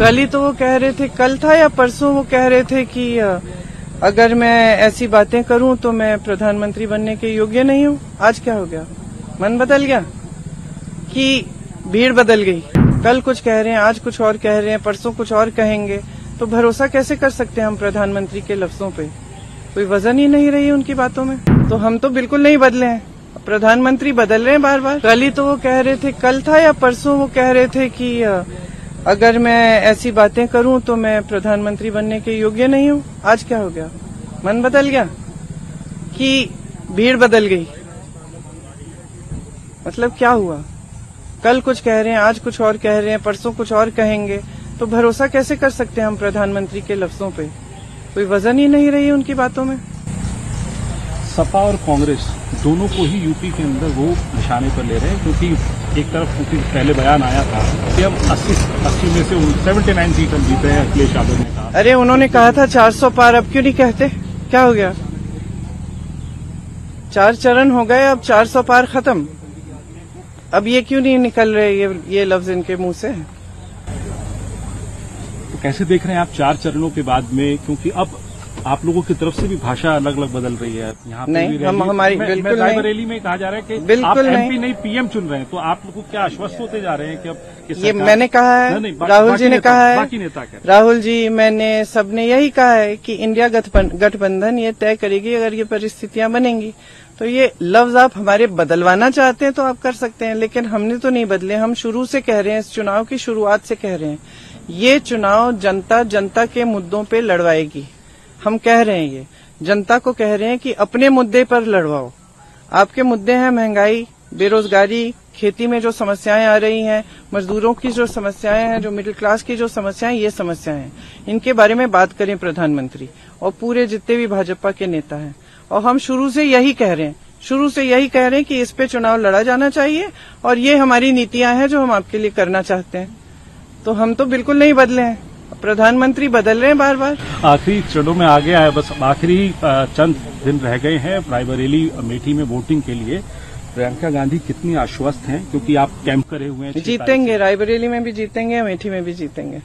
कल ही तो वो कह रहे थे, कल था या परसों वो कह रहे थे कि अगर मैं ऐसी बातें करूं तो मैं प्रधानमंत्री बनने के योग्य नहीं हूं। आज क्या हो गया? मन बदल गया कि भीड़ बदल गई? कल कुछ कह रहे हैं, आज कुछ और कह रहे हैं, परसों कुछ और कहेंगे, तो भरोसा कैसे कर सकते हैं हम प्रधानमंत्री के लफ्जों पे? कोई वजन ही नहीं रही उनकी बातों में। तो हम तो बिल्कुल नहीं बदले हैं, प्रधानमंत्री बदल रहे हैं बार बार। कल ही तो वो कह रहे थे, कल था या परसों वो कह रहे थे कि अगर मैं ऐसी बातें करूं तो मैं प्रधानमंत्री बनने के योग्य नहीं हूं। आज क्या हो गया? मन बदल गया कि भीड़ बदल गई? मतलब क्या हुआ? कल कुछ कह रहे हैं, आज कुछ और कह रहे हैं, परसों कुछ और कहेंगे, तो भरोसा कैसे कर सकते हैं हम प्रधानमंत्री के लफ्जों पे? कोई वजन ही नहीं रही उनकी बातों में। सपा और कांग्रेस दोनों को ही यूपी के अंदर वो निशाने पर ले रहे हैं, क्योंकि एक तरफ क्योंकि पहले बयान आया था कि हम 80 में से 79 सीट हम जीते हैं, अखिलेश यादव ने कहा। अरे उन्होंने कहा था 400 पार, अब क्यों नहीं कहते? क्या हो गया? 4 चरण हो गए, अब 400 पार खत्म। अब ये क्यों नहीं निकल रहे ये लफ्ज इनके मुंह से? तो कैसे देख रहे हैं आप 4 चरणों के बाद में, क्योंकि अब आप लोगों की तरफ से भी भाषा अलग अलग बदल रही है। यहाँ पे नहीं, भी हम हमारी बिल्कुल नहीं। रैली में कहा जा रहा है कि बिल्कुल आप एमपी नहीं पीएम चुन रहे हैं, तो आप लोग को क्या आश्वस्त होते जा रहे हैं कि अब ये मैंने कहा है, राहुल जी ने कहा है, बाकी नेता क्या? राहुल जी, मैंने, सबने यही कहा है कि इंडिया गठबंधन ये तय करेगी अगर ये परिस्थितियां बनेंगी। तो ये लफ्ज आप हमारे बदलवाना चाहते हैं तो आप कर सकते हैं, लेकिन हमने तो नहीं बदले। हम शुरू से कह रहे हैं, इस चुनाव की शुरुआत से कह रहे हैं, ये चुनाव जनता के मुद्दों पे लड़वाएगी। हम कह रहे हैं, ये जनता को कह रहे हैं कि अपने मुद्दे पर लड़वाओ। आपके मुद्दे हैं महंगाई, बेरोजगारी, खेती में जो समस्याएं आ रही हैं, मजदूरों की जो समस्याएं हैं, जो मिडिल क्लास की जो समस्याएं, ये समस्याएं हैं, इनके बारे में बात करें प्रधानमंत्री और पूरे जितने भी भाजपा के नेता हैं। और हम शुरू से यही कह रहे हैं, कि इस पे चुनाव लड़ा जाना चाहिए और ये हमारी नीतियां हैं जो हम आपके लिए करना चाहते हैं। तो हम तो बिल्कुल नहीं बदले हैं, प्रधानमंत्री बदल रहे हैं बार बार। आखिरी चरणों में आ गया है, बस आखिरी चंद दिन रह गए हैं रायबरेली अमेठी में वोटिंग के लिए। प्रियंका गांधी कितनी आश्वस्त हैं, क्योंकि आप कैंप करे हुए हैं? जीतेंगे, रायबरेली में भी जीतेंगे, अमेठी में भी जीतेंगे।